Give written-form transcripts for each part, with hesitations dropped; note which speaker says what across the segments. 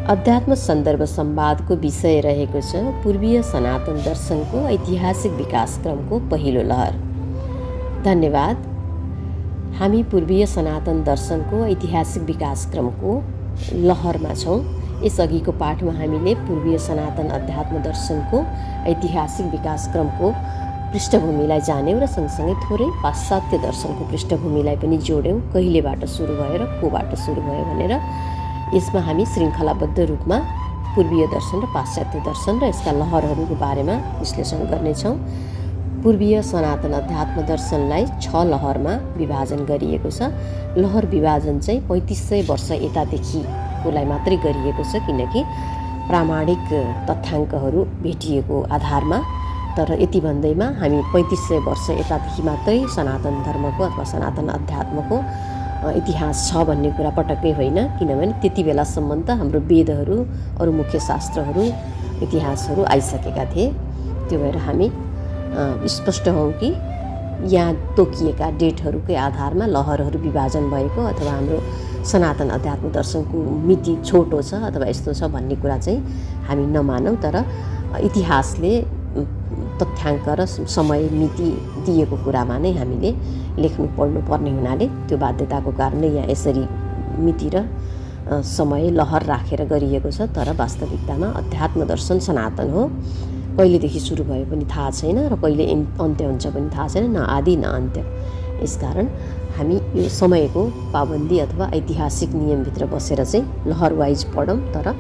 Speaker 1: अध्यात्म सन्दर्भ संवादको विषय रहेको छ पूर्वीय सनातन दर्शनको ऐतिहासिक विकासक्रमको पहिलो लहर। धन्यवाद। हामी पूर्वीय सनातन दर्शनको ऐतिहासिक विकासक्रमको लहरमा छौँ। यसअघिको पाठमा हामीले पूर्वीय सनातन अध्यात्म दर्शनको ऐतिहासिक विकासक्रमको पृष्ठभूमिलाई जान्यौँ र सँगसँगै थोरै पाश्चात्य दर्शनको पृष्ठभूमिलाई पनि जोड्यौँ। कहिलेबाट सुरु भयो र कोबाट सुरु भयो भनेर। यसमा हामी श्रृङ्खलाबद्ध रूपमा पूर्वीय दर्शन र पाश्चात्य दर्शन र यसका लहरहरूको बारेमा विश्लेषण गर्नेछौँ। पूर्वीय सनातन अध्यात्म दर्शनलाई 6 लहरमा विभाजन गरिएको छ। लहर विभाजन चाहिँ 3500 वर्ष यतादेखिकोलाई मात्रै गरिएको छ, किनकि प्रामाणिक तथ्याङ्कहरू भेटिएको आधारमा। तर यति भन्दैमा हामी 3500 वर्ष यतादेखि मात्रै सनातन धर्मको अथवा सनातन अध्यात्मको इतिहास छ भन्ने कुरा पटक्कै होइन, किनभने त्यति बेलासम्म त हाम्रो वेदहरू, अरू मुख्य शास्त्रहरू, इतिहासहरू आइसकेका थिए। त्यो भएर हामी स्पष्ट हौँ कि यहाँ तोकिएका डेटहरूकै आधारमा लहरहरू विभाजन भएको अथवा हाम्रो सनातन अध्यात्म दर्शनको मिति छोटो छ अथवा यस्तो छ भन्ने कुरा चाहिँ हामी नमानौँ। तर इतिहासले तथ्याङ्क र समय मिति दिएको कुरामा नै हामीले लेख्नु पढ्नु पर्ने हुनाले त्यो बाध्यताको कारणले यहाँ यसरी मिति र समय लहर राखेर गरिएको छ। तर वास्तविकतामा अध्यात्म दर्शन सनातन हो। कहिलेदेखि सुरु भयो पनि थाहा छैन र कहिले अन्त्य हुन्छ पनि थाहा छैन, न आदि न अन्त्य। यसकारण हामी यो समयको पाबन्दी अथवा ऐतिहासिक नियमभित्र बसेर चाहिँ लहर वाइज पढौँ। तर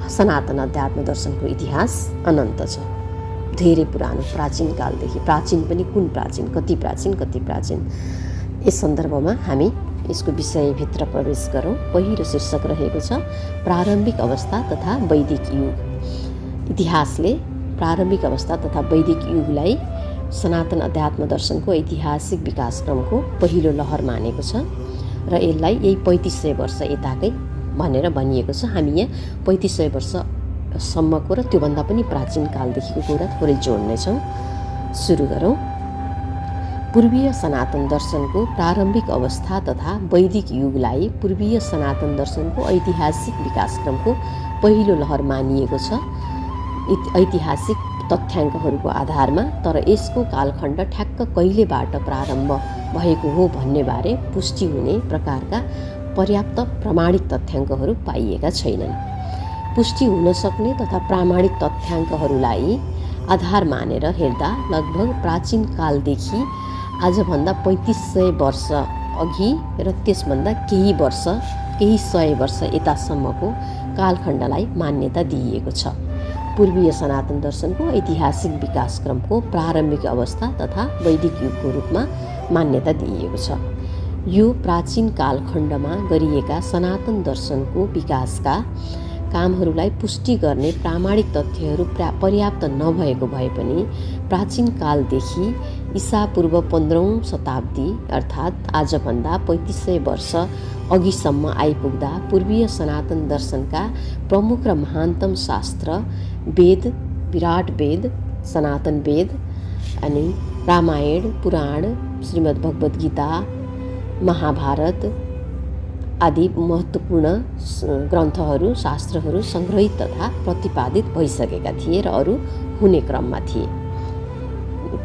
Speaker 1: सनातन अध्यात्म दर्शनको इतिहास अनन्त छ, धेरै पुरानो, प्राचीन कालदेखि। प्राचीन पनि कुन प्राचीन, कति प्राचीन, कति प्राचीन। यस सन्दर्भमा हामी यसको विषयभित्र प्रवेश गरौँ। पहिलो शीर्षक रहेको छ प्रारम्भिक अवस्था तथा वैदिक युग। इतिहासले प्रारम्भिक अवस्था तथा वैदिक युगलाई सनातन अध्यात्म दर्शनको ऐतिहासिक विकासक्रमको पहिलो लहर मानेको छ र यसलाई यही 3500 वर्ष यताकै भनेर भनिएको छ। हामी यहाँ 3500 वर्षसम्मको र त्योभन्दा पनि प्राचीन कालदेखिको कुरा थोरै जोड्नेछौँ। सुरु गरौँ। पूर्वीय सनातन दर्शनको प्रारम्भिक अवस्था तथा वैदिक युगलाई पूर्वीय सनातन दर्शनको ऐतिहासिक विकासक्रमको पहिलो लहर मानिएको छ ऐतिहासिक तथ्याङ्कहरूको आधारमा। तर यसको कालखण्ड ठ्याक्क कहिलेबाट प्रारम्भ भएको हो भन्नेबारे पुष्टि हुने प्रकारका पर्याप्त प्रामाणिक तथ्याङ्कहरू पाइएका छैनन्। पुष्टि हुन सक्ने तथा प्रामाणिक तथ्याङ्कहरूलाई आधार मानेर हेर्दा लगभग प्राचीन कालदेखि आजभन्दा 3500 वर्ष अघि र त्यसभन्दा केही वर्ष, केही 100 वर्ष यतासम्मको कालखण्डलाई मान्यता दिइएको छ। पूर्वीय सनातन दर्शनको ऐतिहासिक विकासक्रमको प्रारम्भिक अवस्था तथा वैदिक युगको रूपमा मान्यता दिइएको छ। यो प्राचीन कालखण्डमा गरिएका सनातन दर्शनको विकासका कामहरूलाई पुष्टि गर्ने प्रामाणिक तथ्यहरू पर्याप्त नभएको भए पनि प्राचीन कालदेखि ईसापूर्व 15औं शताब्दी अर्थात् आजभन्दा 3500 वर्ष अघिसम्म आइपुग्दा पूर्वीय सनातन दर्शनका प्रमुख र महानतम शास्त्र वेद, विराट वेद, सनातन वेद अनि रामायण, पुराण, श्रीमद् भगवद् गीता, महाभारत आदि महत्त्वपूर्ण ग्रन्थहरू, शास्त्रहरू सङ्ग्रहित तथा प्रतिपादित भइसकेका थिए र अरू हुने क्रममा थिए।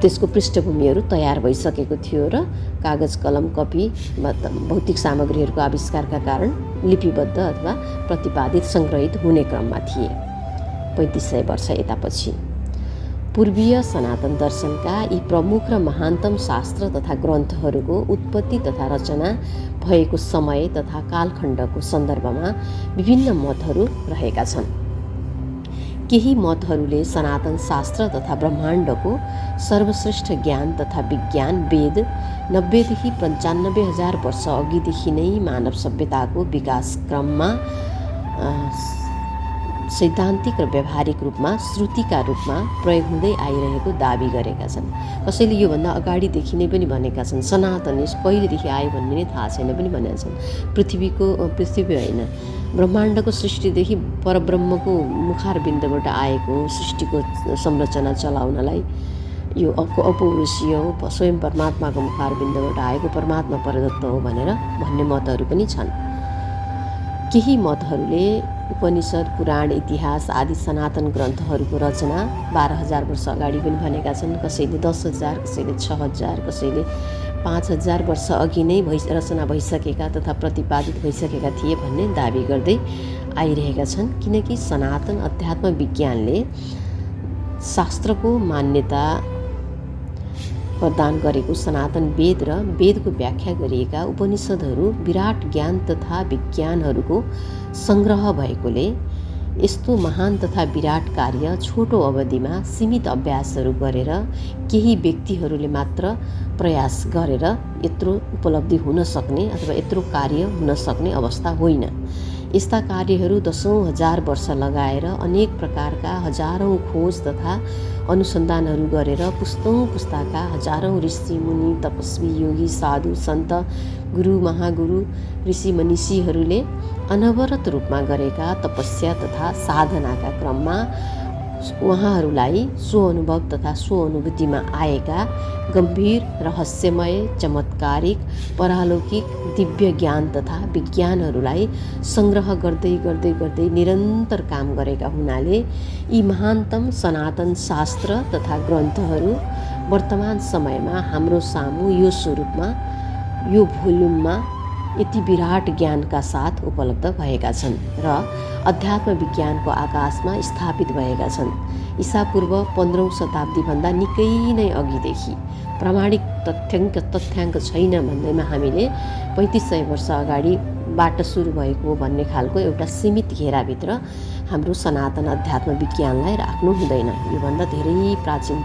Speaker 1: त्यसको पृष्ठभूमिहरू तयार भइसकेको थियो र कागज, कलम, कपी, भौतिक सामग्रीहरूको आविष्कारका कारण लिपिबद्ध अथवा प्रतिपादित सङ्ग्रहित हुने क्रममा थिए 3500 वर्ष यतापछि। पूर्वीय सनातन दर्शनका यी प्रमुख र महानतम शास्त्र तथा ग्रन्थहरूको उत्पत्ति तथा रचना भएको समय तथा कालखण्डको सन्दर्भमा विभिन्न मतहरू रहेका छन्। केही मतहरूले सनातन शास्त्र तथा ब्रह्माण्डको सर्वश्रेष्ठ ज्ञान तथा विज्ञान वेद 90 देखि 95,000 वर्ष अघिदेखि नै मानव सभ्यताको विकासक्रममा सैद्धान्तिक र व्यावहारिक रूपमा श्रुतिका रूपमा प्रयोग हुँदै आइरहेको दाबी गरेका छन्। कसैले योभन्दा अगाडिदेखि नै पनि भनेका छन्। सनातनिस कहिलेदेखि आयो भन्ने नै थाहा छैन पनि भनेका छन्। पृथ्वी होइन, ब्रह्माण्डको सृष्टिदेखि परब्रह्मको मुखारबिन्दबाट आएको सृष्टिको संरचना चलाउनलाई यो अपौरुषीय हो, स्वयं परमात्माको मुखारबिन्दबाट आएको परमात्मा प्रदत्त हो भनेर भन्ने मतहरू पनि छन्। केही मतहरूले उपनिषद, पुराण, इतिहास आदि सनातन ग्रन्थहरूको रचना 12,000 वर्ष अगाडि पनि भनेका छन्। कसैले 10,000, कसैले 6,000, कसैले 5,000 वर्ष अघि नै रचना भइसकेका तथा प्रतिपादित भइसकेका थिए भन्ने दाबी गर्दै आइरहेका छन्। किनकि सनातन अध्यात्म विज्ञानले शास्त्रको मान्यता प्रदान गरेको सनातन वेद र वेदको व्याख्या गरिएका उपनिषदहरू विराट ज्ञान तथा विज्ञानहरूको सङ्ग्रह भएकोले यस्तो महान तथा विराट कार्य छोटो अवधिमा सीमित अभ्यासहरू गरेर केही व्यक्तिहरूले मात्र प्रयास गरेर यत्रो उपलब्धि हुन सक्ने अथवा यत्रो कार्य हुन सक्ने अवस्था होइन। यस्ता कार्यहरू दशौँ हजार वर्ष लगाएर अनेक प्रकारका हजारौँ खोज तथा अनुसन्धानहरू गरेर पुस्तौँ पुस्ताका हजारौँ ऋषि मुनि, तपस्वी, योगी, साधु, सन्त, गुरु, महागुरु, ऋषि मनीषीहरूले अनवरत रूपमा गरेका तपस्या तथा साधनाका क्रममा उहाँहरूलाई स्वअनुभव तथा स्वअनुभूतिमा आएका गम्भीर, रहस्यमय, चमत्कारिक, परालौकिक, दिव्य ज्ञान तथा विज्ञानहरूलाई सङ्ग्रह गर्दै गर्दै गर्दै निरन्तर काम गरेका हुनाले यी महानतम सनातन शास्त्र तथा ग्रन्थहरू वर्तमान समयमा हाम्रो सामु यो स्वरूपमा, यो भोल्युममा यति विराट ज्ञानका साथ उपलब्ध भएका छन् र अध्यात्म विज्ञानको आकाशमा स्थापित भएका छन्। ईसापूर्व 15औँ शताब्दीभन्दा निकै नै अघिदेखि प्रामाणिक तथ्याङ्क छैन भन्दैमा हामीले 3500 वर्ष अगाडिबाट सुरु भएको भन्ने खालको एउटा सीमित घेराभित्र हाम्रो सनातन अध्यात्म विज्ञानलाई राख्नु हुँदैन। योभन्दा धेरै प्राचीन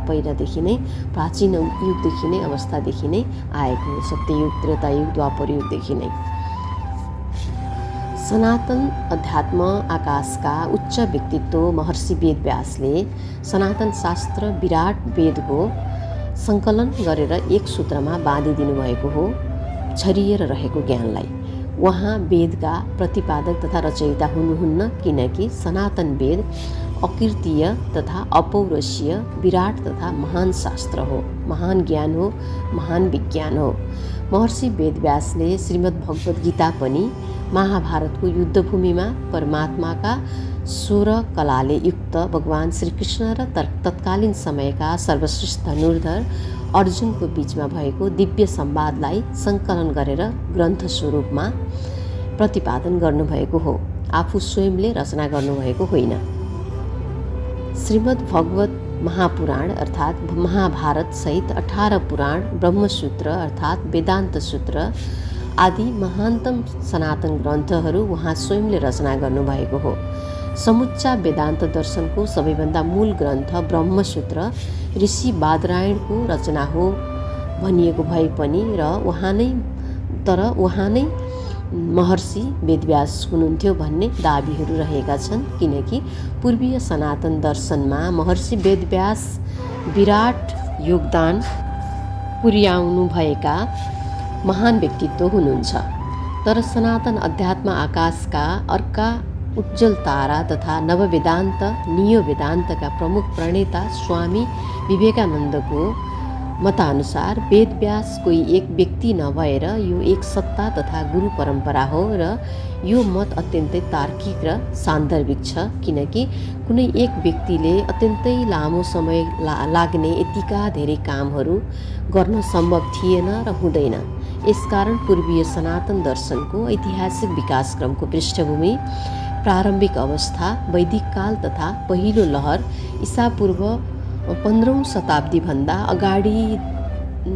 Speaker 1: पहिलादेखि नै प्राचीन युगदेखि नै अवस्थादेखि नै आएको हो, सत्ययुग, त्रेतायुग, द्वापर युगदेखि नै। सनातन अध्यात्म आकाशका उच्च व्यक्तित्व महर्षि वेदव्यासले सनातन शास्त्र विराट वेदको सङ्कलन गरेर एक सूत्रमा बाँधिदिनु भएको हो, छरिएर रहेको ज्ञानलाई। उहाँ वेदका प्रतिपादक तथा रचयिता हुनुहुन्न, किनकि सनातन वेद अकीर्तिय तथा अपौरुषीय विराट तथा महान शास्त्र हो, महान ज्ञान हो, महान विज्ञान हो। महर्षि वेदव्यासले श्रीमद् भगवत गीता पनि महाभारतको युद्धभूमिमा परमात्माका 16 कलाले युक्त भगवान श्रीकृष्ण र तत्कालीन समयका सर्वश्रेष्ठ धनुर्धर अर्जुनको बीचमा भएको दिव्य संवादलाई सङ्कलन गरेर ग्रन्थ स्वरूपमा प्रतिपादन गर्नुभएको हो, आफू स्वयंले रचना गर्नुभएको होइन। श्रीमद् भगवत महापुराण अर्थात् महाभारत सहित 18 पुराण, ब्रह्मसूत्र अर्थात् वेदान्त सूत्र आदि महानतम सनातन ग्रन्थहरू उहाँ स्वयंले रचना गर्नुभएको हो। समुच्चा वेदान्त दर्शनको सबैभन्दा मूल ग्रन्थ ब्रह्मसूत्र ऋषि बादरायणको रचना हो भनिएको भए पनि उहाँ नै महर्षि वेदव्यास हुनुहुन्थ्यो भन्ने दाबीहरू रहेका छन्। किनकि पूर्वीय सनातन दर्शनमा महर्षि वेदव्यास विराट योगदान पुर्याउनु भएका महान व्यक्तित्व हुनुहुन्छ। तर सनातन अध्यात्म आकाशका अर्का उज्जवल तारा तथा नववेदान्त नियो वेदान्तका प्रमुख प्रणेता स्वामी विवेकानन्दको मतानुसार वेदव्यास कोही एक व्यक्ति नभएर यो एक सत्ता तथा गुरु परम्परा हो र यो मत अत्यन्तै तार्किक र सान्दर्भिक छ। किनकि कुनै एक व्यक्तिले अत्यन्तै लामो समय लाग्ने यतिका धेरै कामहरू गर्न सम्भव थिएन र हुँदैन। यसकारण पूर्वीय सनातन दर्शनको ऐतिहासिक विकासक्रमको पृष्ठभूमि प्रारम्भिक अवस्था वैदिक काल तथा पहिलो लहर ईसापूर्व 15औँ शताब्दीभन्दा अगाडि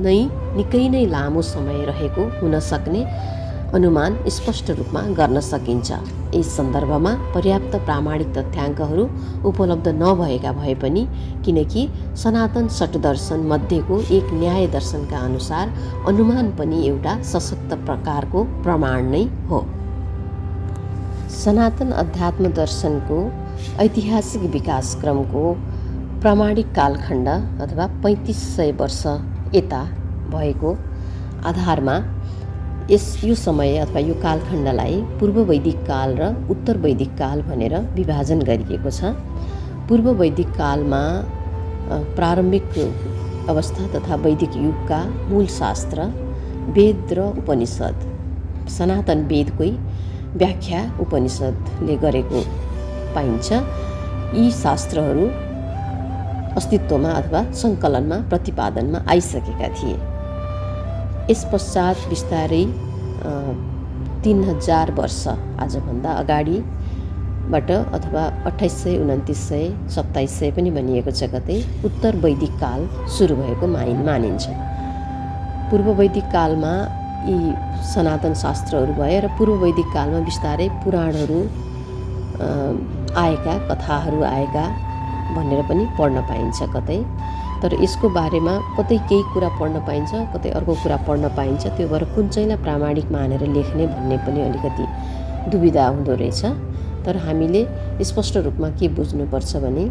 Speaker 1: नै निकै नै लामो समय रहेको हुन सक्ने अनुमान स्पष्ट रूपमा गर्न सकिन्छ। यस सन्दर्भमा पर्याप्त प्रामाणिक तथ्याङ्कहरू उपलब्ध नभएका भए पनि, किनकि सनातन षट्दर्शन मध्येको एक न्याय दर्शनका अनुसार अनुमान पनि एउटा सशक्त प्रकारको प्रमाण नै हो। सनातन अध्यात्म दर्शनको ऐतिहासिक विकासक्रमको प्रामाणिक कालखण्ड अथवा 3500 वर्ष यता भएको आधारमा यो समय अथवा यो कालखण्डलाई पूर्व वैदिक काल र उत्तर वैदिक काल भनेर विभाजन गरिएको छ। पूर्व वैदिक कालमा प्रारम्भिक अवस्था तथा वैदिक युगका मूल शास्त्र वेद र उपनिषद, सनातन वेदकै व्याख्या उपनिषद्ले गरेको पाइन्छ। यी शास्त्रहरू अस्तित्वमा अथवा सङ्कलनमा प्रतिपादनमा आइसकेका थिए। यस पश्चात बिस्तारै 3000 वर्ष आजभन्दा अगाडिबाट अथवा 2800, 2900, 2700 पनि भनिएको छ कतै उत्तर वैदिक काल सुरु भएको मानिन्छ। पूर्व वैदिक कालमा यी सनातन शास्त्रहरू भए र पूर्व वैदिक कालमा बिस्तारै पुराणहरू आएका, कथाहरू आएका भनेर पनि पढ्न पाइन्छ कतै। तर यसको बारेमा कतै केही कुरा पढ्न पाइन्छ, कतै अर्को कुरा पढ्न पाइन्छ। त्यो भएर कुन चाहिँलाई प्रामाणिक मानेर लेख्ने भन्ने पनि अलिकति दुविधा हुँदो रहेछ। तर हामीले स्पष्ट रूपमा के बुझ्नुपर्छ भने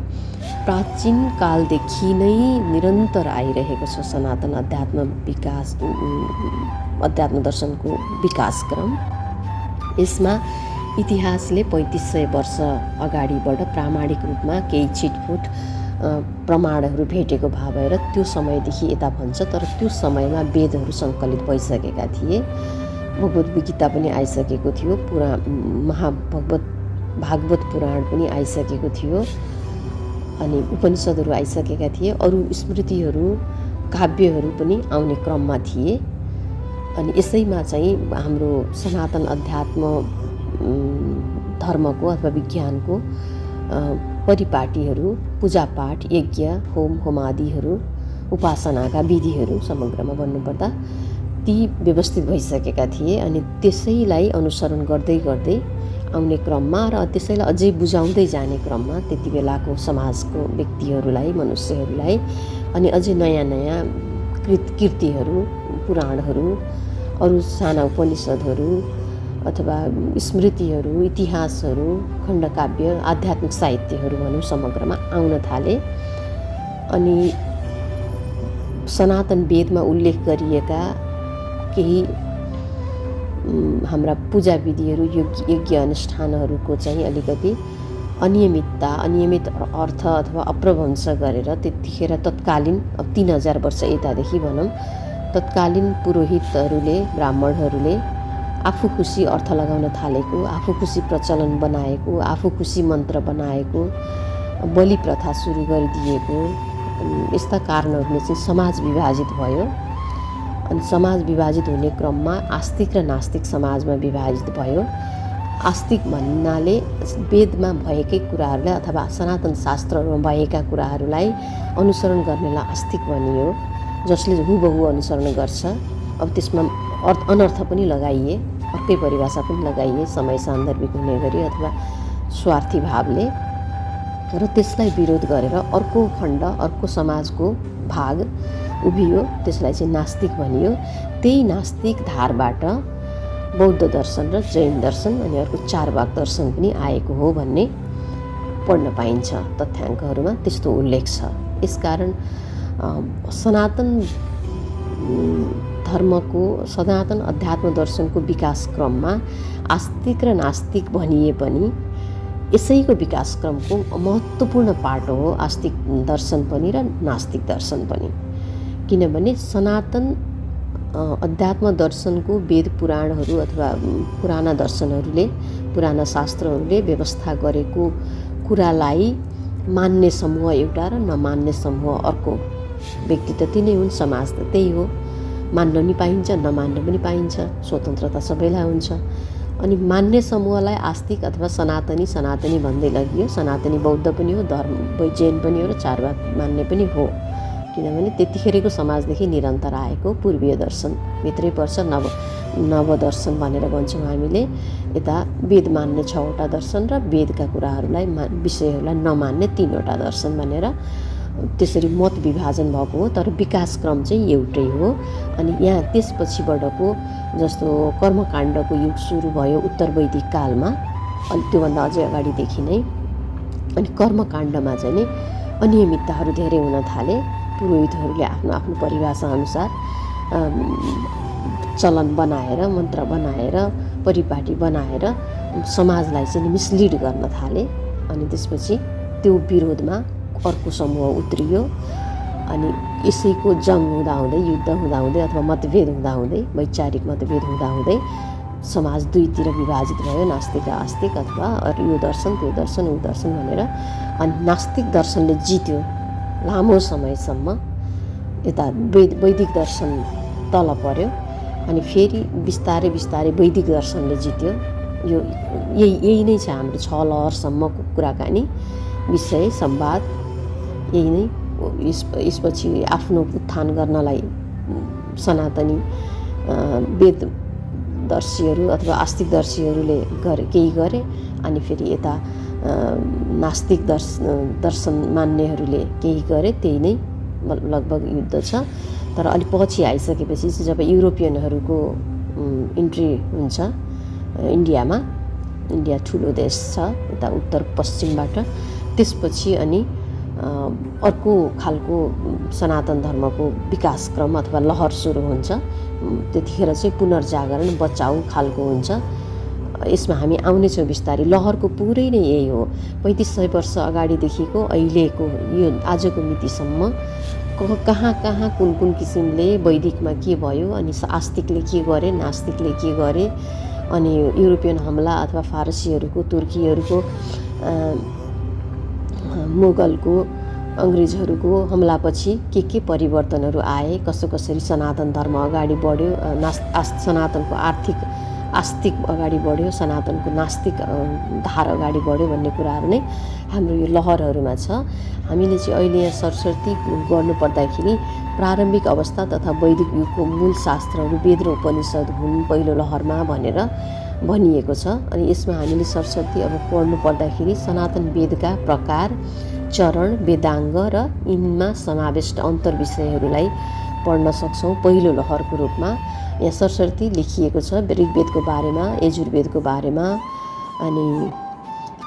Speaker 1: प्राचीन कालदेखि नै निरन्तर आइरहेको छ सनातन अध्यात्म दर्शनको विकासक्रम। यसमा इतिहासले 3500 वर्ष अगाडिबाट प्रामाणिक रूपमा केही छिटफुट प्रमाणहरू भेटेको भए भएर त्यो समयदेखि यता भन्छ। तर त्यो समयमा वेदहरू सङ्कलित भइसकेका थिए, भगवद् गीता पनि आइसकेको थियो, भागवत पुराण पनि आइसकेको थियो, अनि उपनिषदहरू आइसकेका थिए। अरू स्मृतिहरू, काव्यहरू पनि आउने क्रममा थिए। अनि यसैमा चाहिँ हाम्रो सनातन अध्यात्म धर्मको अथवा विज्ञानको परिपाटीहरू, पूजापाठ, यज्ञ, होमादिहरू, उपासनाका विधिहरू समग्रमा भन्नुपर्दा ती व्यवस्थित भइसकेका थिए। अनि त्यसैलाई अनुसरण गर्दै गर्दै आउने क्रममा र त्यसैलाई अझै बुझाउँदै जाने क्रममा त्यति बेलाको समाजको व्यक्तिहरूलाई, मनुष्यहरूलाई अनि अझै नयाँ नयाँ कृतिहरू, पुराणहरू, अरू साना उपनिषदहरू अथवा स्मृतिहरू, इतिहासहरू, खण्डकाव्य, आध्यात्मिक साहित्यहरू भनौँ समग्रमा आउन थाले। अनि सनातन वेदमा उल्लेख गरिएका केही हाम्रा पूजा विधिहरू, यज्ञ अनुष्ठानहरूको चाहिँ अलिकति अनियमित अर्थ अथवा अप्रभंश गरेर त्यतिखेर तत्कालीन 3000 वर्ष यतादेखि भनौँ तत्कालीन पुरोहितहरूले, ब्राह्मणहरूले आफू खुसी अर्थ लगाउन थालेको, आफू खुसी प्रचलन बनाएको, आफू खुसी मन्त्र बनाएको, बलि प्रथा सुरु गरिदिएको, यस्ता कारणहरूले चाहिँ समाज विभाजित भयो। अनि समाज विभाजित हुने क्रममा आस्तिक र नास्तिक समाजमा विभाजित भयो। आस्तिक भन्नाले वेदमा भएकै कुराहरूलाई अथवा सनातन शास्त्रहरूमा भएका कुराहरूलाई अनुसरण गर्नेलाई आस्तिक भनियो, जसले हुबहु अनुसरण गर्छ। अब त्यसमा अनर्थ पनि लगाइए, अर्कै परिभाषा पनि लगाइए समय सान्दर्भिक हुने गरी अथवा स्वार्थी भावले, र त्यसलाई विरोध गरेर अर्को खण्ड, अर्को समाजको भाग उभियो, त्यसलाई चाहिँ नास्तिक भनियो। त्यही नास्तिक धारबाट बौद्ध दर्शन र जैन दर्शन अनि अर्को चारवाक दर्शन पनि आएको हो भन्ने पढ्न पाइन्छ। तथ्याङ्कहरूमा त्यस्तो उल्लेख छ। यसकारण सनातन धर्मको, सनातन अध्यात्म दर्शनको विकास क्रममा आस्तिक र नास्तिक भनिए पनि यसैको विकासक्रमको महत्त्वपूर्ण पाटो हो आस्तिक दर्शन पनि र नास्तिक दर्शन पनि। किनभने सनातन अध्यात्म दर्शनको वेद पुराणहरू अथवा पुराना दर्शनहरूले, पुराना शास्त्रहरूले व्यवस्था गरेको कुरालाई मान्ने समूह एउटा र नमान्ने समूह अर्को। व्यक्ति त तिनै हुन्, समाज त त्यही हो। मान्न नि पाइन्छ, नमान्न पनि पाइन्छ, स्वतन्त्रता सबैलाई हुन्छ। अनि मान्ने समूहलाई आस्तिक अथवा सनातनी भन्दै लगियो। सनातनी बौद्ध पनि हो, जैन पनि हो र चारवाक मान्ने पनि हो। किनभने त्यतिखेरको समाजदेखि निरन्तर आएको पूर्वीय दर्शन भित्रै पर्छ। नवदर्शन भनेर भन्छौँ हामीले। यता वेद मान्ने 6वटा दर्शन र वेदका कुराहरूलाई विषयहरूलाई नमान्ने 3वटा दर्शन भनेर त्यसरी मत विभाजन भएको हो। तर विकासक्रम चाहिँ एउटै हो। अनि यहाँ त्यसपछिबाटको जस्तो कर्मकाण्डको युग सुरु भयो उत्तर वैदिक कालमा, अनि त्योभन्दा अझै अगाडिदेखि नै। अनि कर्मकाण्डमा चाहिँ नि अनियमितताहरू धेरै हुन थाले। पुरोहितहरूले आफ्नो आफ्नो परिभाषाअनुसार चलन बनाएर, मन्त्र बनाएर, परिपाटी बनाएर समाजलाई चाहिँ मिसलिड गर्न थाले। अनि त्यसपछि त्यो विरोधमा अर्को समूह उत्रियो। अनि यसैको जङ हुँदाहुँदै, युद्ध हुँदाहुँदै अथवा मतभेद हुँदाहुँदै, वैचारिक मतभेद हुँदाहुँदै समाज दुईतिर विभाजित भयो, नास्तिक र आस्तिक, अथवा यो दर्शन त्यो दर्शन ऊ दर्शन भनेर। अनि नास्तिक दर्शनले जित्यो लामो समयसम्म, यता वैदिक दर्शन तल पर्यो। अनि फेरि बिस्तारै बिस्तारै वैदिक दर्शनले जित्यो। यो यही नै छ हाम्रो 6 लहरसम्मको कुराकानी, विषय, संवाद यही नै। यसपछि आफ्नो उत्थान गर्नलाई सनातनी वेददर्शीहरू अथवा आस्तिकदर्शीहरूले केही गरे। अनि फेरि यता नास्तिक दर्शन मान्नेहरूले केही गरे। त्यही नै लगभग युद्ध छ। तर अलि पछि आइसकेपछि चाहिँ जब युरोपियनहरूको इन्ट्री हुन्छ इन्डियामा, इन्डिया ठुलो देश छ यता उत्तर पश्चिमबाट, त्यसपछि अनि अर्को खालको सनातन धर्मको विकासक्रम अथवा लहर सुरु हुन्छ। त्यतिखेर चाहिँ पुनर्जागरण बचाउ खालको हुन्छ। यसमा हामी आउनेछौँ बिस्तारै। लहरको पुरै नै यही हो। 3500 वर्ष अगाडिदेखिको अहिलेको यो आजको मितिसम्म कहाँ कहाँ कुन कुन किसिमले वैदिकमा के भयो, अनि आस्तिकले के गरे, नास्तिकले के गरे, अनि युरोपियन हमला अथवा फारसीहरूको, तुर्कीहरूको, मुगलको, अङ्ग्रेजहरूको हमलापछि के परिवर्तनहरू आए, कसरी सनातन धर्म अगाडि बढ्यो, सनातनको आस्तिक अगाडि बढ्यो, सनातनको नास्तिक धार अगाडि बढ्यो भन्ने कुराहरू नै हाम्रो यो लहरहरूमा छ। हामीले चाहिँ अहिले यहाँ सरस्वती गर्नुपर्दाखेरि प्रारम्भिक अवस्था तथा वैदिक युगको मूल शास्त्रहरू वेद र उपनिषद हुन् पहिलो लहरमा भनेर भनिएको छ। अनि यसमा हामीले सरस्वती अब पढ्नु पर्दाखेरि सनातन वेदका प्रकार, चरण, वेदाङ्ग र यिनमा समाविष्ट अन्तर्विषयहरूलाई पढ्न सक्छौँ पहिलो लहरको रूपमा। यहाँ सरस्वती लेखिएको छ ऋग्वेदको बारेमा, यजुर्वेदको बारेमा, अनि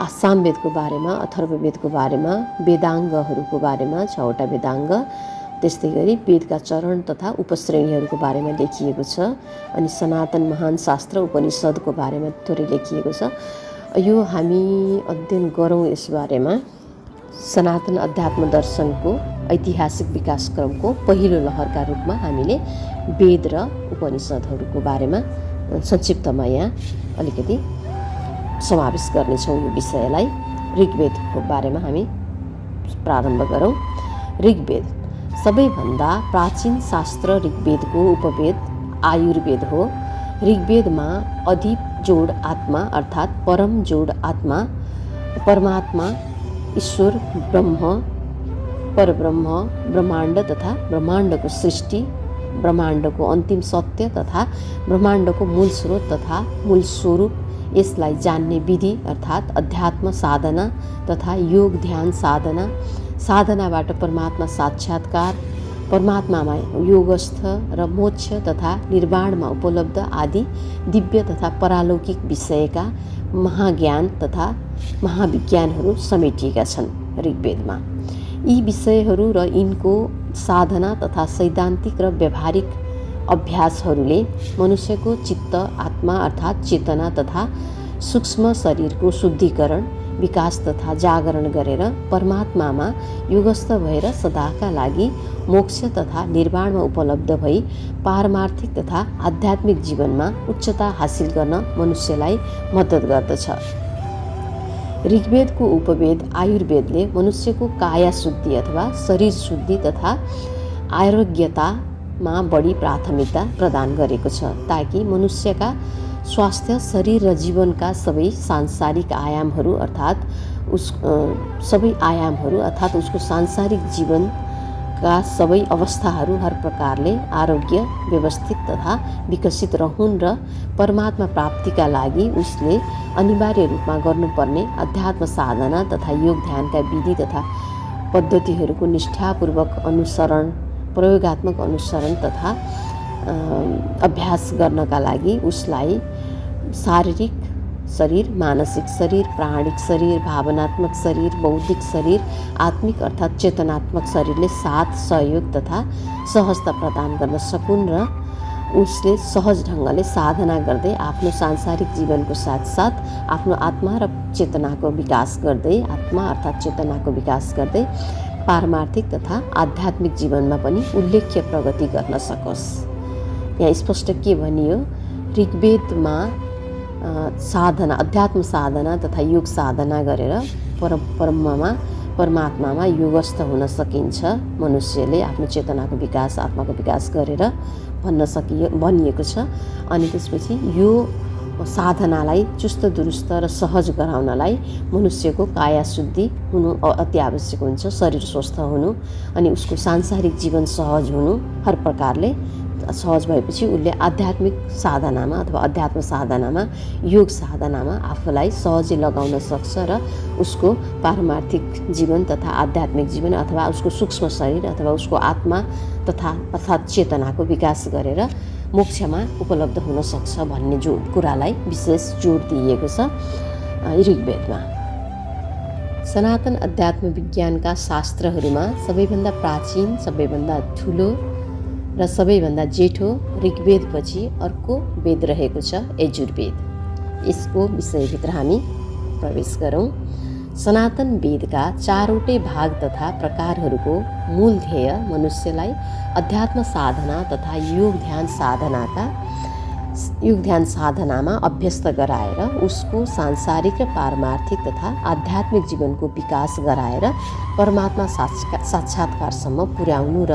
Speaker 1: सामवेदको बारेमा, अथर्ववेदको बारेमा, वेदाङ्गहरूको बारेमा 6वटा वेदाङ्ग, त्यस्तै गरी वेदका चरण तथा उपश्रेणीहरूको बारेमा लेखिएको छ। अनि सनातन महान शास्त्र उपनिषदको बारेमा थोरै लेखिएको छ। यो हामी अध्ययन गरौँ यस बारेमा। सनातन अध्यात्म दर्शनको ऐतिहासिक विकासक्रमको पहिलो लहरका रूपमा हामीले वेद र उपनिषदहरूको बारेमा संक्षिप्तमा यहाँ अलिकति समावेश गर्नेछौँ यो विषयलाई। ऋग्वेदको बारेमा हामी प्रारम्भ गरौँ। ऋग्वेद सबैभन्दा प्राचीन शास्त्र ऋग्वेदको उपवेद आयुर्वेद हो। ऋग्वेदमा अधि जोड आत्मा अर्थात् परम जोड आत्मा, परमात्मा, ईश्वर, ब्रह्म, परब्रह्म, ब्रह्माण्ड तथा ब्रह्माण्डको सृष्टि, ब्रह्माण्डको अन्तिम सत्य तथा ब्रह्माण्डको मूल स्रोत तथा मूल स्वरूप, यसलाई जान्ने विधि अर्थात् अध्यात्म साधना तथा योग ध्यान साधना, साधनाबाट परमात्मा साक्षात्कार, परमात्मामा योगस्थ र मोक्ष तथा निर्वाणमा उपलब्ध आदि दिव्य तथा परालौकिक विषयका महाज्ञान तथा महाविज्ञानहरू समेटिएका छन् ऋग्वेदमा। यी विषयहरू र यिनको साधना तथा सैद्धान्तिक र व्यावहारिक अभ्यासहरूले मनुष्यको चित्त, आत्मा अर्थात् चेतना तथा सूक्ष्म शरीरको शुद्धिकरण, विकास तथा जागरण गरेर परमात्मामा योगस्थ भएर सदाका लागि मोक्ष तथा निर्वाणमा उपलब्ध भई पारमार्थिक तथा आध्यात्मिक जीवनमा उच्चता हासिल गर्न मनुष्यलाई मद्दत गर्दछ। ऋग्वेदको उपवेद आयुर्वेदले मनुष्यको काया शुद्धि अथवा शरीर शुद्धि तथा आरोग्यतामा बढी प्राथमिकता प्रदान गरेको छ, ताकि मनुष्यका स्वास्थ्य, शरीर र जीवनका सबै सांसारिक आयामहरू अर्थात् उसको सांसारिक जीवनका सबै अवस्थाहरू हर प्रकारले आरोग्य, व्यवस्थित तथा विकसित रहून् र परमात्मा प्राप्तिका लागि उसले अनिवार्य रूपमा गर्नुपर्ने अध्यात्म साधना तथा योग ध्यानका विधि तथा पद्धतिहरूको निष्ठापूर्वक अनुसरण, प्रयोगात्मक अनुसरण तथा अभ्यास गर्नका लागि उसलाई शारीरिक शरीर, मानसिक शरीर, प्राणिक शरीर, भावनात्मक शरीर, बौद्धिक शरीर, आत्मिक अर्थात् चेतनात्मक शरीरले साथ, सहयोग तथा सहजता प्रदान गर्न सकुन् र उसले सहज ढङ्गले साधना गर्दै आफ्नो सांसारिक जीवनको साथसाथ आफ्नो आत्मा र चेतनाको विकास गर्दै, आत्मा अर्थात् चेतनाको विकास गर्दै पारमार्थिक तथा आध्यात्मिक जीवनमा पनि उल्लेख्य प्रगति गर्न सकोस्। यहाँ स्पष्ट के भनियो, ऋग्वेदमा साधना, अध्यात्म साधना तथा योग साधना गरेर परमात्मामा योगस्थ हुन सकिन्छ। मनुष्यले आफ्नो चेतनाको विकास, आत्माको विकास गरेर भनिएको छ। अनि त्यसपछि यो साधनालाई चुस्त दुरुस्त र सहज गराउनलाई मनुष्यको काया शुद्धि हुनु अति आवश्यक हुन्छ। शरीर स्वस्थ हुनु अनि उसको सांसारिक जीवन सहज हुनु, हर प्रकारले सहज भएपछि उसले आध्यात्मिक साधनामा अथवा अध्यात्म साधनामा, योग साधनामा आफूलाई सहजै लगाउन सक्छ र उसको पारमार्थिक जीवन तथा आध्यात्मिक जीवन अथवा उसको सूक्ष्म शरीर अथवा उसको आत्मा तथा अर्थात् चेतनाको विकास गरेर मोक्षमा उपलब्ध हुन सक्छ भन्ने कुरालाई विशेष जोड दिइएको छ ऋग्वेदमा। सनातन अध्यात्म विज्ञानका शास्त्रहरूमा सबैभन्दा प्राचीन, सबैभन्दा ठुलो र सबैभन्दा जेठो ऋग्वेदपछि अर्को वेद रहेको छ यजुर्वेद। यसको विषयभित्र हामी प्रवेश गरौँ। सनातन वेदका चारवटै भाग तथा प्रकारहरूको मूल ध्येय मनुष्यलाई अध्यात्म साधना तथा योग ध्यान साधनामा अभ्यस्त गराएर उसको सांसारिक र पारमार्थिक तथा आध्यात्मिक जीवनको विकास गराएर परमात्मा साक्षात्कारसम्म पुर्याउनु र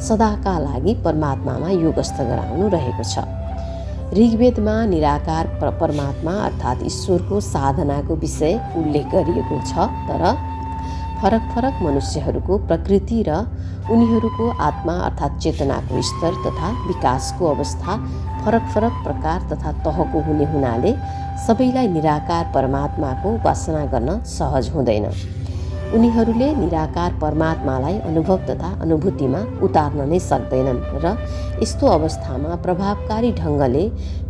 Speaker 1: सदाका लागि परमात्मामा योगस्थ गराउनु रहेको छ। ऋग्वेदमा निराकार परमात्मा अर्थात् ईश्वरको साधनाको विषय उल्लेख गरिएको छ, तर फरक फरक मनुष्यहरूको प्रकृति र उनीहरूको आत्मा अर्थात् चेतनाको स्तर तथा विकासको अवस्था फरक फरक प्रकार तथा तहको हुने हुनाले सबैलाई निराकार परमात्माको उपासना गर्न सहज हुँदैन। उनीहरूले निराकार परमात्मालाई अनुभव तथा अनुभूतिमा उतार्न नै सक्दैनन् र यस्तो अवस्थामा प्रभावकारी ढङ्गले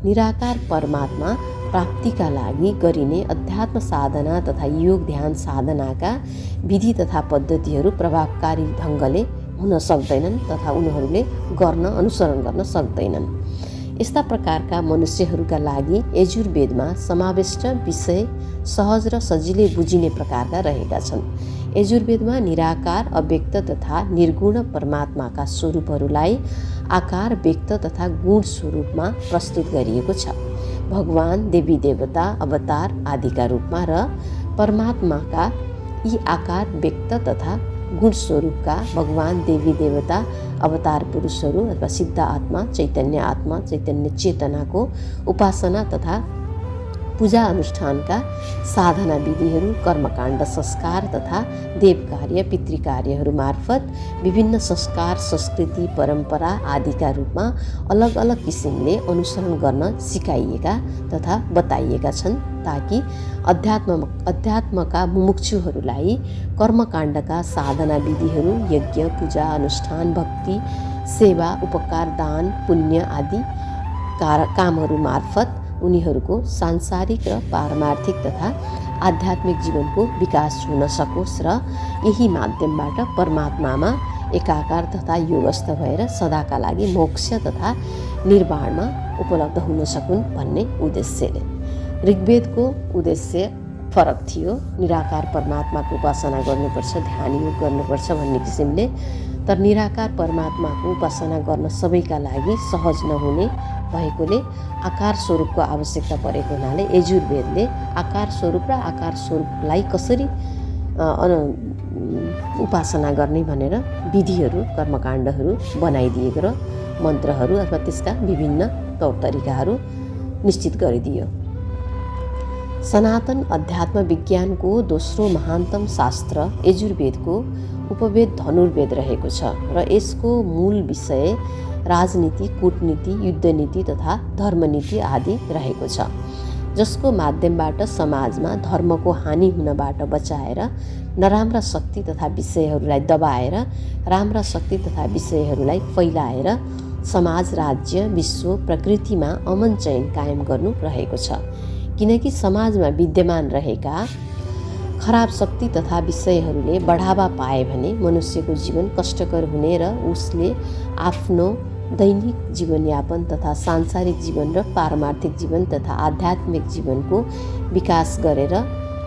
Speaker 1: निराकार परमात्मा प्राप्तिका लागि गरिने अध्यात्म साधना तथा योग ध्यान साधनाका विधि तथा पद्धतिहरू प्रभावकारी ढङ्गले हुन सक्दैनन् तथा उनीहरूले अनुसरण गर्न सक्दैनन्। यस्ता प्रकारका मनुष्यहरूका लागि यजुर्वेदमा समाविष्ट विषय सहज र सजिलै बुझिने प्रकारका रहेका छन्। यजुर्वेदमा निराकार, अव्यक्त तथा निर्गुण परमात्माका स्वरूपहरूलाई आकार, व्यक्त तथा गुण स्वरूपमा प्रस्तुत गरिएको छ। भगवान, देवी देवता, अवतार आदिका रूपमा र परमात्माका यी आकार, व्यक्त तथा गुण स्वरूपका भगवान, देवी देवता, अवतार पुरुषहरू अथवा सिद्ध आत्मा, चैतन्य चेतनाको उपासना तथा पूजा अनुष्ठानका साधना विधिहरू, कर्मकाण्ड, संस्कार तथा देव कार्य, पितृकार्यहरू मार्फत विभिन्न संस्कार, संस्कृति, परम्परा आदिका रूपमा अलग अलग किसिमले अनुसरण गर्न सिकाइएका तथा बताइएका छन्, ताकि अध्यात्मका मुमुक्षुहरूलाई कर्मकाण्डका साधना विधिहरू, यज्ञ, पूजा, अनुष्ठान, भक्ति, सेवा, उपकार, दान, पुण्य आदि कामहरू मार्फत उनीहरूको सांसारिक र पारमार्थिक तथा आध्यात्मिक जीवनको विकास हुन सकोस् र यही माध्यमबाट परमात्मामा एकाकार तथा योगस्थ भएर सदाका लागि मोक्ष तथा निर्वाणमा उपलब्ध हुन सकुन् भन्ने उद्देश्यले। ऋग्वेदको उद्देश्य फरक थियो। निराकार परमात्माको उपासना गर्नुपर्छ, ध्यान योग गर्नुपर्छ भन्ने किसिमले, तर निराकार परमात्माको उपासना गर्न सबैका लागि सहज नहुने भएकोले आकार स्वरूपको आवश्यकता परेको हुनाले यजुर्वेदले आकार स्वरूप र आकार स्वरूपलाई कसरी उपासना गर्ने भनेर विधिहरू, कर्मकाण्डहरू बनाइदिएको र मन्त्रहरू अथवा त्यसका विभिन्न तौर तरिकाहरू निश्चित गरिदियो। सनातन अध्यात्म विज्ञानको दोस्रो महानतम शास्त्र यजुर्वेदको उपवेद धनुर्वेद रहेको छ र यसको मूल विषय राजनीति, कूटनीति, युद्धनीति तथा धर्मनीति आदि रहेको छ, जसको माध्यमबाट समाजमा धर्मको हानि हुनबाट बचाएर नराम्रा शक्ति तथा विषयहरूलाई दबाएर राम्रा शक्ति तथा विषयहरूलाई फैलाएर समाज, राज्य, विश्व, प्रकृतिमा अमन चयन कायम गर्नु रहेको छ। किनकि समाजमा विद्यमान रहेका खराब शक्ति तथा विषयहरूले बढावा पाए भने मनुष्यको जीवन कष्टकर हुने र उसले आफ्नो दैनिक जीवनयापन तथा सांसारिक जीवन र पारमार्थिक जीवन तथा आध्यात्मिक जीवनको विकास गरेर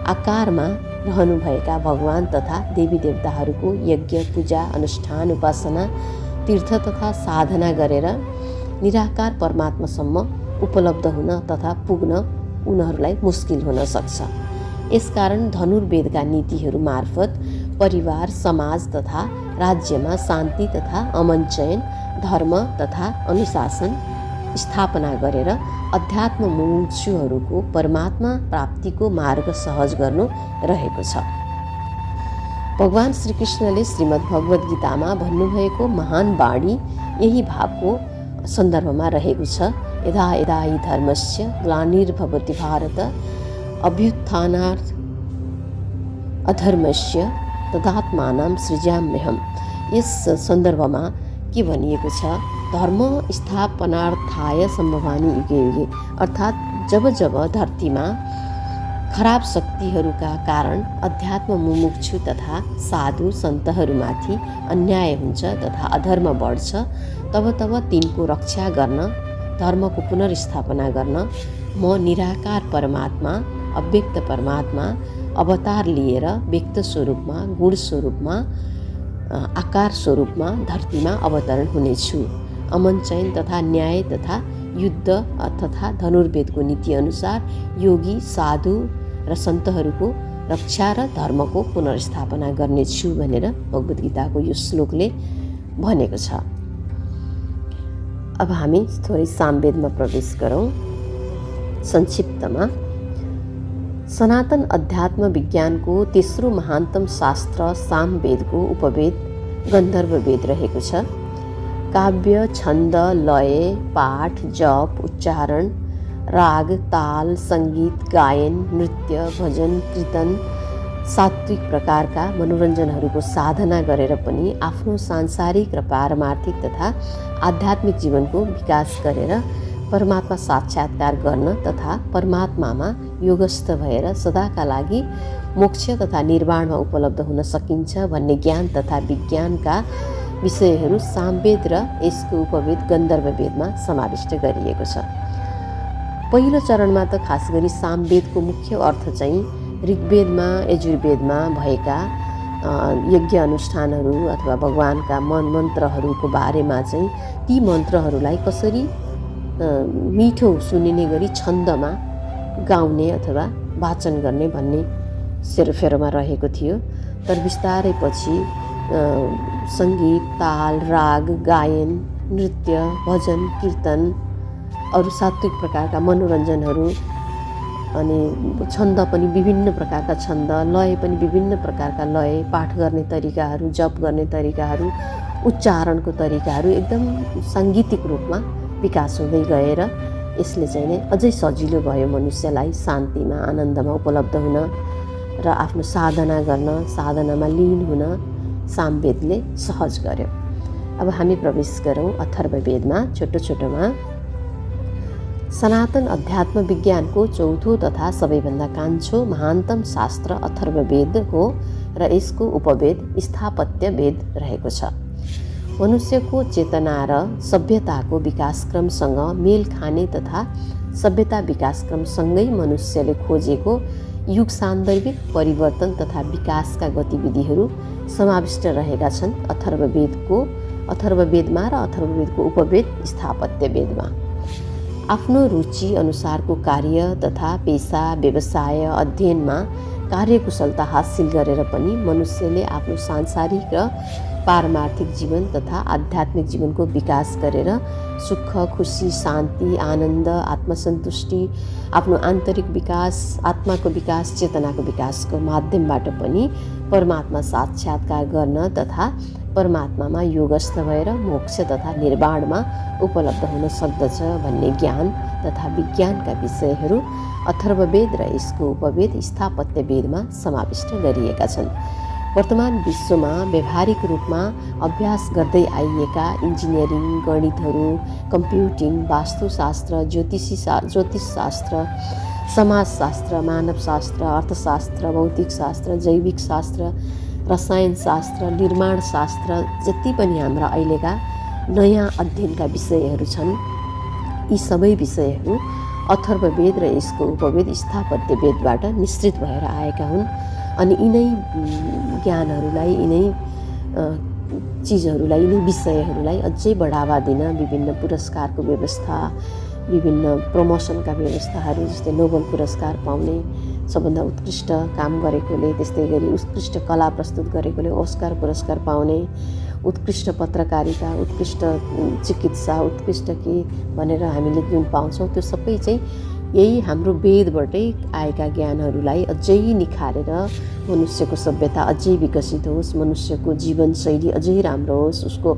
Speaker 1: आकारमा रहनुभएका भगवान तथा देवी देवताहरूको यज्ञ, पूजा, अनुष्ठान, उपासना, तीर्थ तथा साधना गरेर निराकार परमात्मासम्म उपलब्ध हुन तथा पुग्न उनीहरूलाई मुस्किल हुन सक्छ। यसकारण धनुर्वेदका नीतिहरू मार्फत परिवार, समाज तथा राज्यमा शान्ति तथा अमन चयन, धर्म तथा अनुशासन स्थापना गरेर अध्यात्म मुमुक्षुहरूको परमात्मा प्राप्तिको मार्ग सहज गर्नु रहेको छ। भगवान श्रीकृष्णले श्रीमद् भगवद् गीतामा भन्नुभएको महान वाणी यही भावको सन्दर्भमा रहेको छ। यदा यदा हि धर्मस्य ग्लानिर्भवति भारत अभ्युत्थानात् अधर्मस्य तदात्मानं सृजाम्यहम्। यस सन्दर्भमा के भनिएको छ? धर्म स्थापनार्थाय सम्भवानी युगे युगे, अर्थात् जब जब धरतीमा खराब शक्तिहरूका कारण अध्यात्म मुमुक्षु तथा साधु सन्तहरूमाथि अन्याय हुन्छ तथा अधर्म बढ्छ, तब तब तिनको रक्षा गर्न, धर्मको पुनर्स्थापना गर्न म निराकार परमात्मा, अव्यक्त परमात्मा अवतार लिएर व्यक्त स्वरूपमा, गुण स्वरूपमा, आकार स्वरूपमा धरतीमा अवतरण हुनेछु। अमन चयन तथा न्याय तथा युद्ध तथा धनुर्वेदको नीति अनुसार योगी, साधु र सन्तहरूको रक्षा र धर्मको पुनर्स्थापना गर्नेछु भनेर भगवद् गीताको यो श्लोकले भनेको छ। अब हामी थोरै सामवेदमा प्रवेश गरौँ। संक्षिप्तमा सनातन अध्यात्म विज्ञानको तेस्रो महानतम शास्त्र सामवेदको उपवेद गन्धर्व वेद रहेको छ। काव्य, छन्द, लय, पाठ, जप, उच्चारण, राग, ताल, सङ्गीत, गायन, नृत्य, भजन, कीर्तन, सात्विक प्रकारका मनोरञ्जनहरूको साधना गरेर पनि आफ्नो सांसारिक र पारमार्थिक तथा आध्यात्मिक जीवनको विकास गरेर परमात्मा साक्षात्कार गर्न तथा परमात्मामा योगस्थ भएर सदाका लागि मोक्ष तथा निर्वाणमा उपलब्ध हुन सकिन्छ भन्ने ज्ञान तथा विज्ञानका विषयहरू सामवेद र यसको उपवेद गन्धर्व वेदमा समाविष्ट गरिएको छ। पहिलो चरणमा त खास गरी सामवेदको मुख्य अर्थ चाहिँ ऋग्वेदमा, यजुर्वेदमा भएका यज्ञ अनुष्ठानहरू अथवा भगवानका मन्त्रहरूको बारेमा चाहिँ ती मन्त्रहरूलाई कसरी मिठो सुनिने गरी छन्दमा गाउने अथवा वाचन गर्ने भन्ने सेरोफेरोमा रहेको थियो। तर बिस्तारै पछि सङ्गीत, ताल, राग, गायन, नृत्य, भजन, कीर्तन, अरू सात्विक प्रकारका मनोरञ्जनहरू, अनि छन्द पनि विभिन्न प्रकारका छन्द, लय पनि विभिन्न प्रकारका लय, पाठ गर्ने तरिकाहरू, जप गर्ने तरिकाहरू, उच्चारणको तरिकाहरू एकदम साङ्गीतिक रूपमा विकास हुँदै गएर यसले चाहिँ नै अझै सजिलो भयो मनुष्यलाई शान्तिमा, आनन्दमा उपलब्ध हुन र आफ्नो साधना गर्न, साधनामा लीन हुन सामवेदले सहज गर्यो। अब हामी प्रवेश गरौँ अथर्ववेदमा। छोटो छोटोमा सनातन अध्यात्म विज्ञानको चौथो तथा सबैभन्दा कान्छो महानतम शास्त्र अथर्ववेद हो र यसको उपवेद स्थापत्य वेद रहेको छ। मनुष्यको चेतना र सभ्यताको विकासक्रमसँग मेल खाने तथा सभ्यता विकासक्रमसँगै मनुष्यले खोजेको युग सान्दर्भिक परिवर्तन तथा विकासका गतिविधिहरू समाविष्ट रहेका छन् अथर्ववेदमा र अथर्ववेदको उपवेद स्थापत्य वेदमा। आफ्नो रुचि अनुसारको कार्य तथा पेसा, व्यवसाय, अध्ययनमा कार्यकुशलता हासिल गरेर पनि मनुष्यले आफ्नो सांसारिक र पारमार्थिक जीवन तथा आध्यात्मिक जीवनको विकास गरेर सुख, खुसी, शान्ति, आनन्द, आत्मसन्तुष्टि, आफ्नो आन्तरिक विकास, आत्माको विकास, चेतनाको विकासको माध्यमबाट पनि परमात्मा साक्षात्कार गर्न तथा परमात्मामा योगस्थ भएर मोक्ष तथा निर्वाणमा उपलब्ध हुन सक्दछ भन्ने ज्ञान तथा विज्ञानका विषयहरू अथर्ववेद र यसको उपवेद स्थापत्य वेदमा समाविष्ट गरिएका छन्। वर्तमान विश्वमा व्यावहारिक रूपमा अभ्यास गर्दै आइएका इन्जिनियरिङ, गणितहरू, कम्प्युटिङ, वास्तुशास्त्र, ज्योतिषशास्त्र, समाजशास्त्र, मानवशास्त्र, अर्थशास्त्र, भौतिक शास्त्र, जैविक शास्त्र, रसायनशास्त्र, निर्माणशास्त्र, जति पनि हाम्रा अहिलेका नयाँ अध्ययनका विषयहरू छन्, यी सबै विषयहरू अथर्ववेद र यसको उपवेद स्थापत्य वेदबाट निश्चित भएर आएका हुन्। अनि यिनै ज्ञानहरूलाई, यिनै चिजहरूलाई, यिनै विषयहरूलाई अझै बढावा दिन विभिन्न पुरस्कारको व्यवस्था, विभिन्न प्रमोसनका व्यवस्थाहरू, जस्तै नोबेल पुरस्कार पाउने, सबभन्दा उत्कृष्ट काम गरेकोले, त्यस्तै गरी उत्कृष्ट कला प्रस्तुत गरेकोले ओस्कार पुरस्कार पाउने, उत्कृष्ट पत्रकारिता, उत्कृष्ट चिकित्सा, उत्कृष्ट के भनेर हामीले जुन पाउँछौँ त्यो सबै चाहिँ यही हाम्रो वेदबाटै आएका ज्ञानहरूलाई अझै निखारेर मनुष्यको सभ्यता अझै विकसित होस्, मनुष्यको जीवनशैली अझै राम्रो होस्, उसको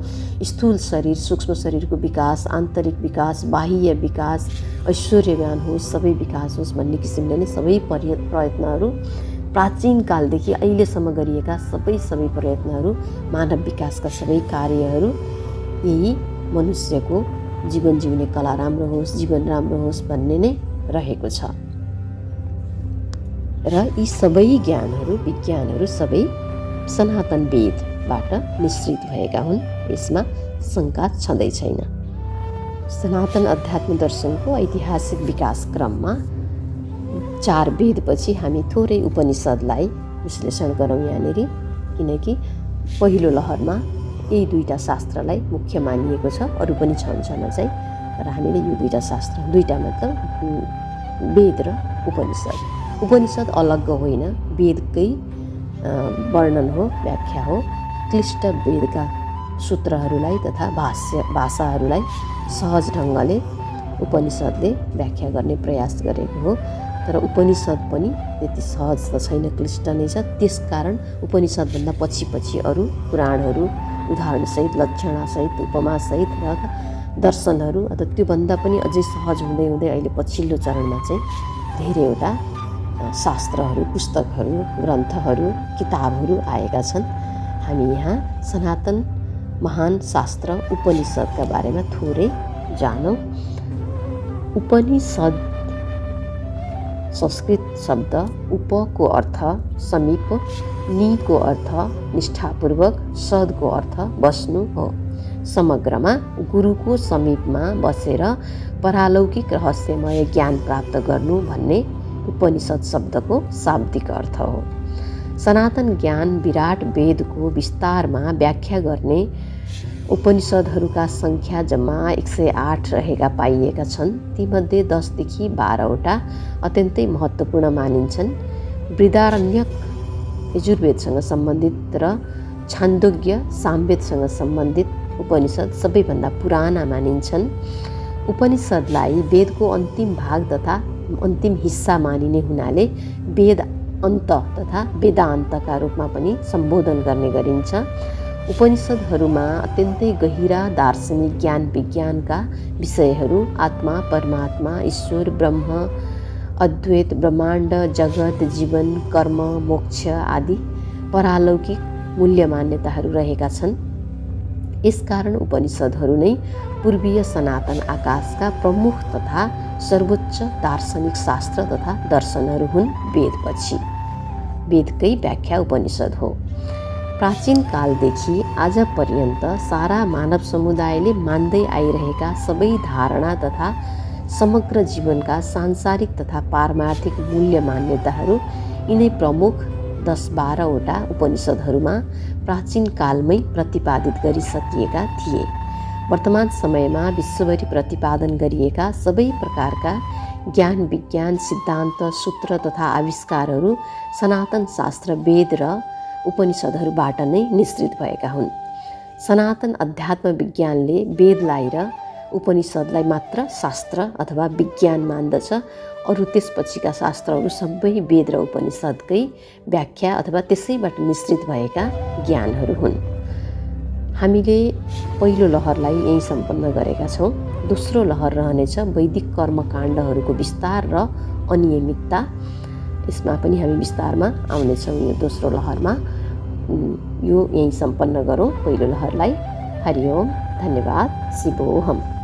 Speaker 1: स्थूल शरीर, सूक्ष्म शरीरको विकास, आन्तरिक विकास, बाह्य विकास, ऐश्वर्यवान होस्, सबै विकास होस् भन्ने किसिमले नै सबै प्रयत्नहरू प्राचीन कालदेखि अहिलेसम्म गरिएका सबै प्रयत्नहरू, मानव विकासका सबै कार्यहरू यही मनुष्यको जीवन जिउने कला राम्रो होस्, जीवन राम्रो होस् भन्ने नै रहेको छ। र यी सबै ज्ञानहरू, विज्ञानहरू सबै सनातन वेदबाट निश्रित भएका हुन्, यसमा शङ्का छँदै छैन। सनातन अध्यात्म दर्शनको ऐतिहासिक विकास क्रममा 4 वेदपछि हामी थोरै उपनिषद्लाई विश्लेषण गरौँ यहाँनिर, किनकि पहिलो लहरमा यही 2टा शास्त्रलाई मुख्य मानिएको छ, अरू पनि छन् चाहिँ, तर हामीले यो 2टा शास्त्र, 2टा मतलब वेद र उपनिषद। उपनिषद अलग होइन, वेदकै वर्णन हो, व्याख्या हो। क्लिष्ट वेदका सूत्रहरूलाई तथा भाषाहरूलाई सहज ढङ्गले उपनिषदले व्याख्या गर्ने प्रयास गरेको हो। तर उपनिषद पनि त्यति सहज त छैन, क्लिष्ट नै छ। त्यसकारण उपनिषदभन्दा पछि अरू पुराणहरू उदाहरणसहित, लक्षणासहित, उपमासहित र दर्शनहरू अथवा त्योभन्दा पनि अझै सहज हुँदै अहिले पछिल्लो चरणमा चाहिँ धेरैवटा शास्त्रहरू, पुस्तकहरू, ग्रन्थहरू, किताबहरू आएका छन्। हामी यहाँ सनातन महान शास्त्र उपनिषदका बारेमा थोरै जानौँ। उपनिषद संस्कृत शब्द उपको अर्थ समीप, निको अर्थ निष्ठापूर्वक, सदको अर्थ बस्नु हो। समग्रमा गुरुको समीपमा बसेर परालौकिक रहस्यमय ज्ञान प्राप्त गर्नु भन्ने उपनिषद शब्दको शाब्दिक अर्थ हो। सनातन ज्ञान विराट वेदको विस्तारमा व्याख्या गर्ने उपनिषदहरूका सङ्ख्या जम्मा 108 रहेका पाइएका छन्। तीमध्ये 10 देखि 12वटा अत्यन्तै महत्त्वपूर्ण मानिन्छन्। बृहदारण्यक यजुर्वेदसँग सम्बन्धित र छान्दोग्य सामवेदसँग सम्बन्धित उपनिषद सबैभन्दा पुराना मानिन्छन्। उपनिषदलाई वेदको अन्तिम भाग तथा अन्तिम हिस्सा मानिने हुनाले वेद अन्त तथा वेदान्तका रूपमा पनि सम्बोधन गर्ने गरिन्छ। उपनिषदहरूमा अत्यन्तै गहिरा दार्शनिक ज्ञान विज्ञानका विषयहरू, आत्मा, परमात्मा, ईश्वर, ब्रह्म, अद्वैत, ब्रह्माण्ड, जगत, जीवन, कर्म, मोक्ष आदि परालौकिक मूल्य मान्यताहरू रहेका छन्। यसकारण उपनिषदहरू नै पूर्वीय सनातन आकाशका प्रमुख तथा सर्वोच्च दार्शनिक शास्त्र तथा दर्शनहरू हुन्। वेदपछि वेदकै व्याख्या उपनिषद हो। प्राचीन कालदेखि आज पर्यन्त सारा मानव समुदायले मान्दै आइरहेका सबै धारणा तथा समग्र जीवनका सांसारिक तथा पारमार्थिक मूल्य मान्यताहरू यिनै प्रमुख 10-12वटा उपनिषदहरूमा प्राचीन कालमै प्रतिपादित गरिसकिएका थिए। वर्तमान समयमा विश्वभरि प्रतिपादन गरिएका सबै प्रकारका ज्ञान विज्ञान सिद्धान्त सूत्र तथा आविष्कारहरू सनातन शास्त्र वेद र उपनिषदहरूबाट नै निश्रित भएका हुन्। सनातन अध्यात्म विज्ञानले वेदलाई र उपनिषदलाई मात्र शास्त्र अथवा विज्ञान मान्दछ। अरू त्यसपछिका शास्त्रहरू सबै वेद र उपनिषदकै व्याख्या अथवा त्यसैबाट निश्रित भएका ज्ञानहरू हुन्। हामीले पहिलो लहरलाई यही सम्पन्न गरेका छौँ। दोस्रो लहर रहनेछ वैदिक कर्मकाण्डहरूको विस्तार र अनियमितता। यसमा पनि हामी विस्तारमा आउनेछौँ यो दोस्रो लहरमा। यो यही सम्पन्न गरौँ पहिलो लहरलाई। हरि ओम, धन्यवाद, शिवोहम।